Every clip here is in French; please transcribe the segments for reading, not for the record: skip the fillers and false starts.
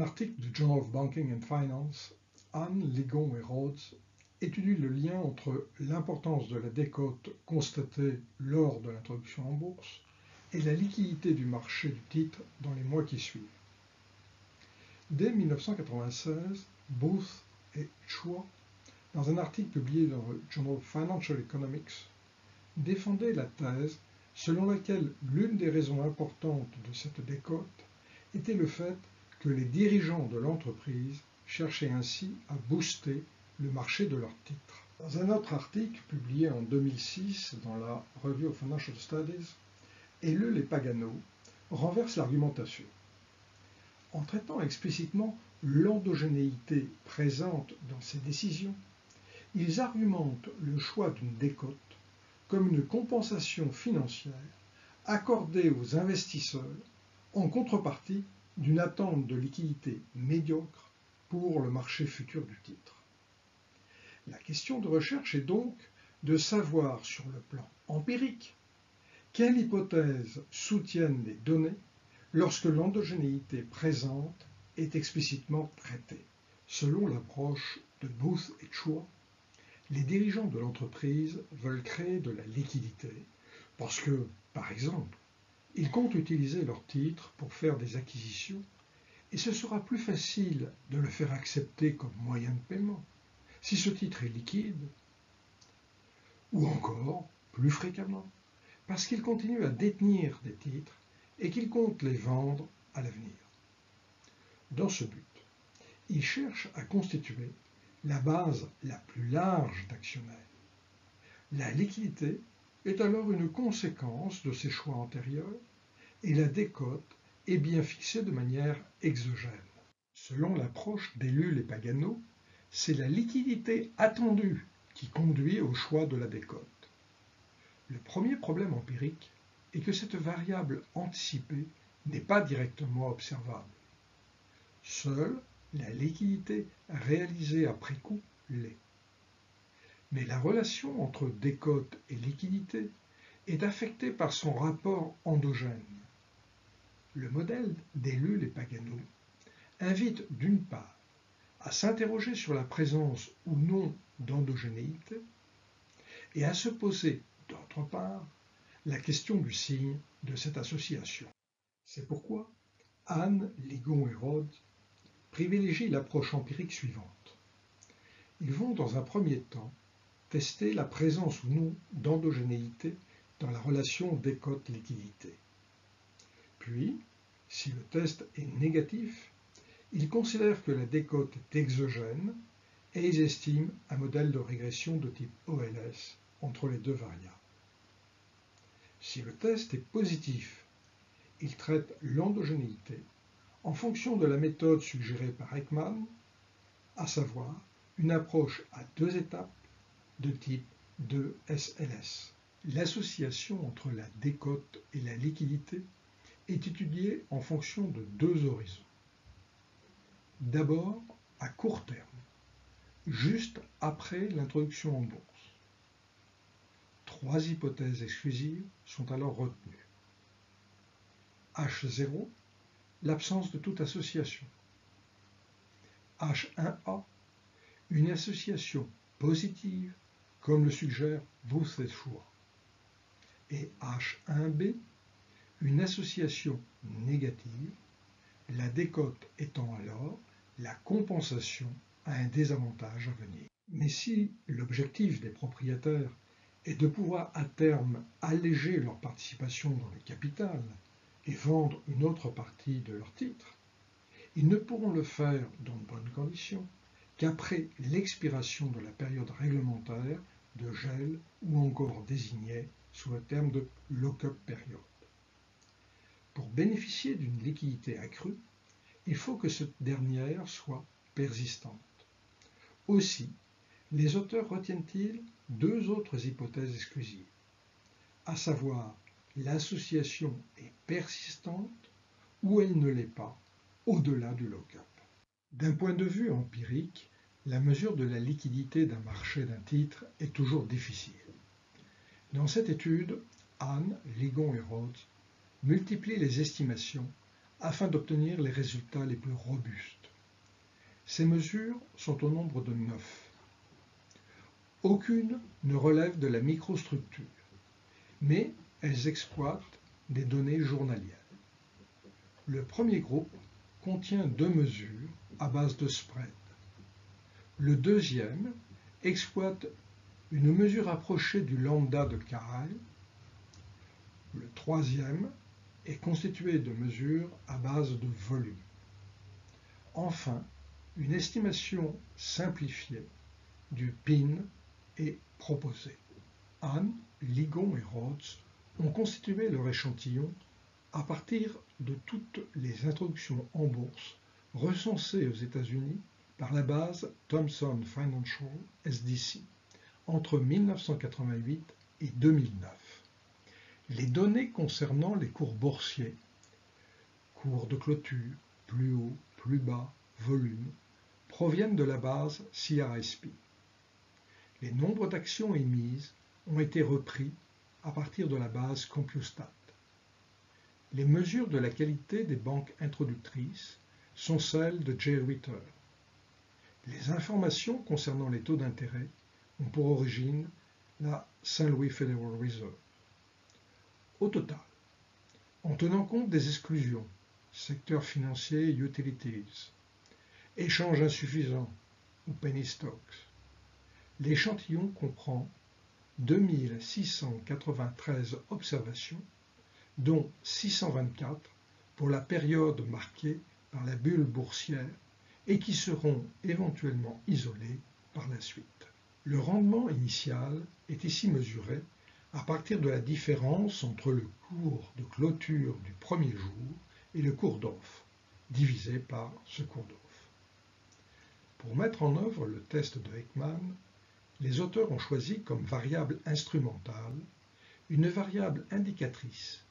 article du Journal of Banking and Finance, Hahn, Ligon et Rhodes étudient le lien entre l'importance de la décote constatée lors de l'introduction en bourse et la liquidité du marché du titre dans les mois qui suivent. Dès 1996, Booth et Chua, dans un article publié dans le Journal of Financial Economics, défendaient la thèse selon laquelle l'une des raisons importantes de cette décote était le fait que les dirigeants de l'entreprise cherchaient ainsi à booster le marché de leurs titres. Dans un autre article publié en 2006 dans la Review of Financial Studies, Ellul et Pagano renversent l'argumentation. En traitant explicitement l'endogénéité présente dans ces décisions, ils argumentent le choix d'une décote comme une compensation financière accordée aux investisseurs en contrepartie d'une attente de liquidité médiocre pour le marché futur du titre. La question de recherche est donc de savoir sur le plan empirique quelles hypothèses soutiennent les données lorsque l'endogénéité présente est explicitement traitée. Selon l'approche de Booth et Chua, les dirigeants de l'entreprise veulent créer de la liquidité parce que, par exemple, ils comptent utiliser leurs titres pour faire des acquisitions et ce sera plus facile de le faire accepter comme moyen de paiement si ce titre est liquide, ou encore, plus fréquemment, parce qu'ils continuent à détenir des titres et qu'ils comptent les vendre à l'avenir. Dans ce but, ils cherchent à constituer la base la plus large d'actionnaires. La liquidité est alors une conséquence de ces choix antérieurs et la décote est bien fixée de manière exogène. Selon l'approche d'Ellul et Pagano, c'est la liquidité attendue qui conduit au choix de la décote. Le premier problème empirique est que cette variable anticipée n'est pas directement observable. Seule la liquidité réalisée après coup l'est. Mais la relation entre décote et liquidité est affectée par son rapport endogène. Le modèle d'Ellul et Pagano invite d'une part à s'interroger sur la présence ou non d'endogénéité et à se poser, d'autre part, la question du signe de cette association. C'est pourquoi Hahn, Ligon et Rhodes privilégient l'approche empirique suivante. Ils vont dans un premier temps tester la présence ou non d'endogénéité dans la relation décote-liquidité. Puis, si le test est négatif, ils considèrent que la décote est exogène et ils estiment un modèle de régression de type OLS entre les deux variables. Si le test est positif, ils traitent l'endogénéité en fonction de la méthode suggérée par Ekman, à savoir une approche à deux étapes de type 2SLS. L'association entre la décote et la liquidité est étudiée en fonction de deux horizons. D'abord, à court terme, juste après l'introduction en bourse. Trois hypothèses exclusives sont alors retenues. H0, l'absence de toute association. H1A, une association positive, comme le suggère Booth et Chua. Et H1B, une association négative, la décote étant alors la compensation à un désavantage à venir. Mais si l'objectif des propriétaires est de pouvoir à terme alléger leur participation dans le capital et vendre une autre partie de leurs titres, ils ne pourront le faire dans de bonnes conditions qu'après l'expiration de la période réglementaire de gel ou encore désignée sous le terme de lock-up période. Pour bénéficier d'une liquidité accrue, il faut que cette dernière soit persistante. Aussi, les auteurs retiennent-ils deux autres hypothèses exclusives, à savoir l'association est persistante ou elle ne l'est pas au-delà du lock-up. D'un point de vue empirique, la mesure de la liquidité d'un marché d'un titre est toujours difficile. Dans cette étude, Hahn, Ligon et Rhodes multiplient les estimations afin d'obtenir les résultats les plus robustes. Ces mesures sont au nombre de 9. Aucune ne relève de la microstructure, mais elles exploitent des données journalières. Le premier groupe contient 2 mesures à base de spread. Le deuxième exploite une mesure approchée du lambda de Kyle. Le troisième est constitué de mesures à base de volume. Enfin, une estimation simplifiée du PIN est proposée. Hahn, Ligon et Rhodes ont constitué leur échantillon à partir de toutes les introductions en bourse recensées aux États-Unis par la base Thomson Financial SDC entre 1988 et 2009. Les données concernant les cours boursiers, cours de clôture, plus haut, plus bas, volume, proviennent de la base CRSP. Les nombres d'actions émises ont été repris à partir de la base Compustat. Les mesures de la qualité des banques introductrices sont celles de J. Ritter. Les informations concernant les taux d'intérêt ont pour origine la St. Louis Federal Reserve. Au total, en tenant compte des exclusions, secteur financier, utilities, échanges insuffisants ou penny stocks, l'échantillon comprend 2693 observations, dont 624 pour la période marquée par la bulle boursière et qui seront éventuellement isolées par la suite. Le rendement initial est ici mesuré à partir de la différence entre le cours de clôture du premier jour et le cours d'offre, divisé par ce cours d'offre. Pour mettre en œuvre le test de Ekman, les auteurs ont choisi comme variable instrumentale une variable indicatrice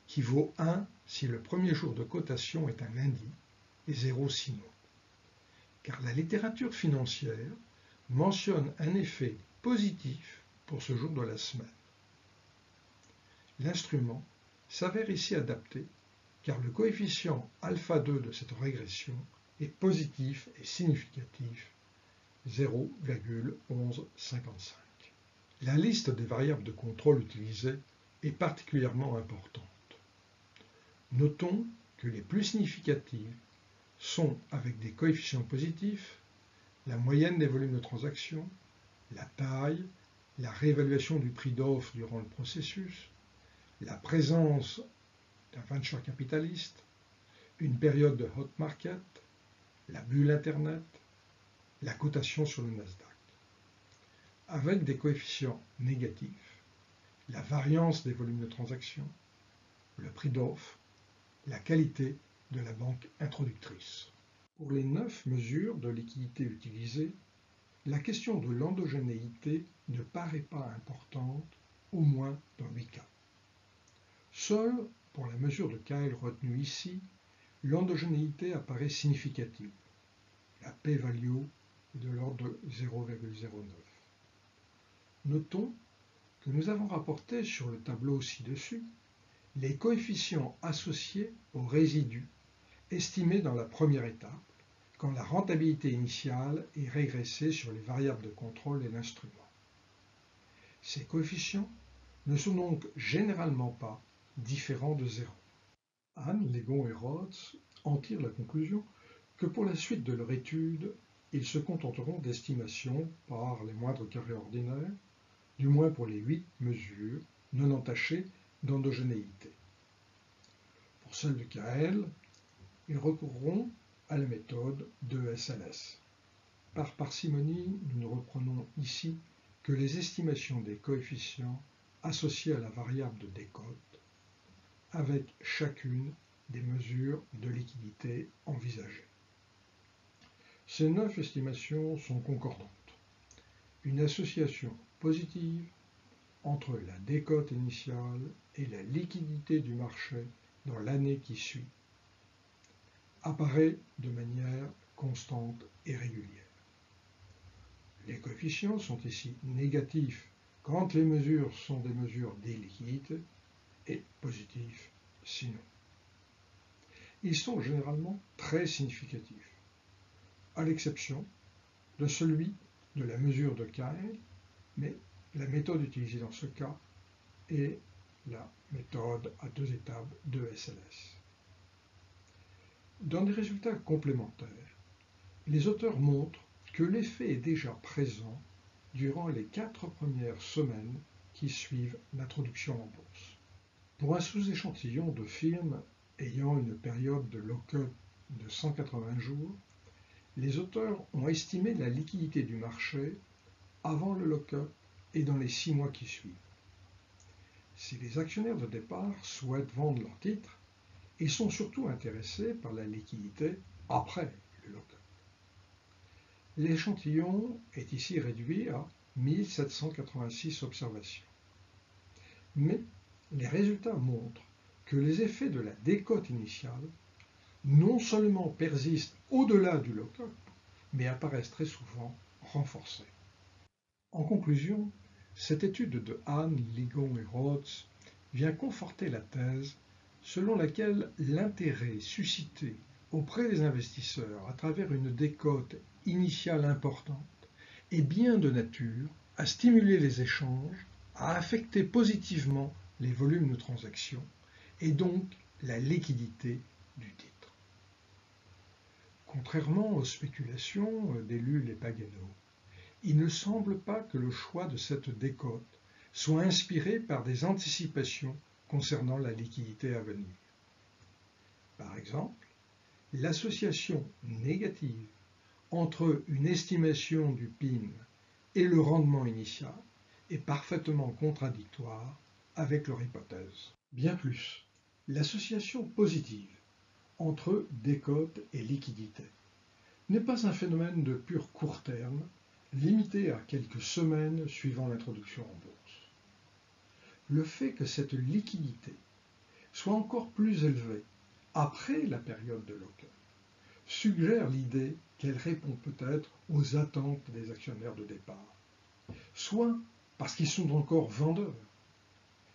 qui vaut 1 si le premier jour de cotation est un lundi et 0 sinon. Car la littérature financière mentionne un effet positif pour ce jour de la semaine. L'instrument s'avère ici adapté car le coefficient alpha2 de cette régression est positif et significatif, 0,1155. La liste des variables de contrôle utilisées est particulièrement importante. Notons que les plus significatives sont, avec des coefficients positifs, la moyenne des volumes de transactions, la taille, la réévaluation du prix d'offre durant le processus, la présence d'un venture capitaliste, une période de hot market, la bulle Internet, la cotation sur le Nasdaq. Avec des coefficients négatifs, la variance des volumes de transactions, le prix d'offre, la qualité de la banque introductrice. Pour les 9 mesures de liquidité utilisées, la question de l'endogénéité ne paraît pas importante, au moins dans 8 cas. Seul, pour la mesure de Kyle retenue ici, l'endogénéité apparaît significative. La p-value est de l'ordre de 0,09. Notons que nous avons rapporté sur le tableau ci-dessus les coefficients associés aux résidus estimés dans la première étape, quand la rentabilité initiale est régressée sur les variables de contrôle et l'instrument. Ces coefficients ne sont donc généralement pas différents de 0. Hahn, Ligon et Rhodes en tirent la conclusion que pour la suite de leur étude, ils se contenteront d'estimations par les moindres carrés ordinaires, du moins pour les 8 mesures non entachées d'endogénéité. Pour celle de KL, ils recourront à la méthode de SLS. Par parcimonie, nous ne reprenons ici que les estimations des coefficients associés à la variable de décote, avec chacune des mesures de liquidité envisagées. Ces 9 estimations sont concordantes. Une association positive entre la décote initiale et la liquidité du marché dans l'année qui suit apparaît de manière constante et régulière. Les coefficients sont ici négatifs quand les mesures sont des mesures d'illiquidité et positifs sinon. Ils sont généralement très significatifs, à l'exception de celui de la mesure de Kyle, mais la méthode utilisée dans ce cas est la méthode à 2 étapes de SLS. Dans des résultats complémentaires, les auteurs montrent que l'effet est déjà présent durant les 4 premières semaines qui suivent l'introduction en bourse. Pour un sous-échantillon de firmes ayant une période de lock-up de 180 jours, les auteurs ont estimé la liquidité du marché avant le lock-up et dans les 6 mois qui suivent. Si les actionnaires de départ souhaitent vendre leurs titres, ils sont surtout intéressés par la liquidité après le lock-up. L'échantillon est ici réduit à 1786 observations. Mais les résultats montrent que les effets de la décote initiale non seulement persistent au-delà du lock-up, mais apparaissent très souvent renforcés. En conclusion, cette étude de Hahn, Ligon et Rhodes vient conforter la thèse selon laquelle l'intérêt suscité auprès des investisseurs à travers une décote initiale importante est bien de nature à stimuler les échanges, à affecter positivement les volumes de transactions et donc la liquidité du titre. Contrairement aux spéculations d'Ellul et Pagano, il ne semble pas que le choix de cette décote soit inspiré par des anticipations concernant la liquidité à venir. Par exemple, l'association négative entre une estimation du PIN et le rendement initial est parfaitement contradictoire avec leur hypothèse. Bien plus, l'association positive entre décote et liquidité n'est pas un phénomène de pur court terme, limité à quelques semaines suivant l'introduction en bourse. Le fait que cette liquidité soit encore plus élevée après la période de lock-up suggère l'idée qu'elle répond peut-être aux attentes des actionnaires de départ, soit parce qu'ils sont encore vendeurs,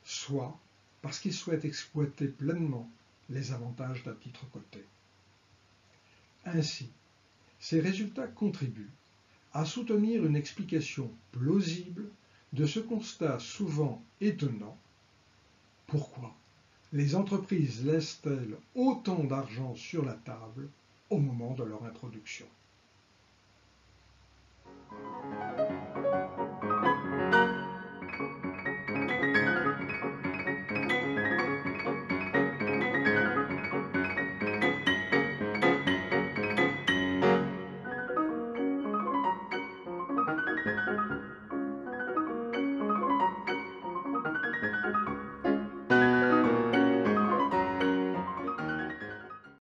soit parce qu'ils souhaitent exploiter pleinement les avantages d'un titre coté. Ainsi, ces résultats contribuent à soutenir une explication plausible de ce constat souvent étonnant. Pourquoi les entreprises laissent-elles autant d'argent sur la table au moment de leur introduction ?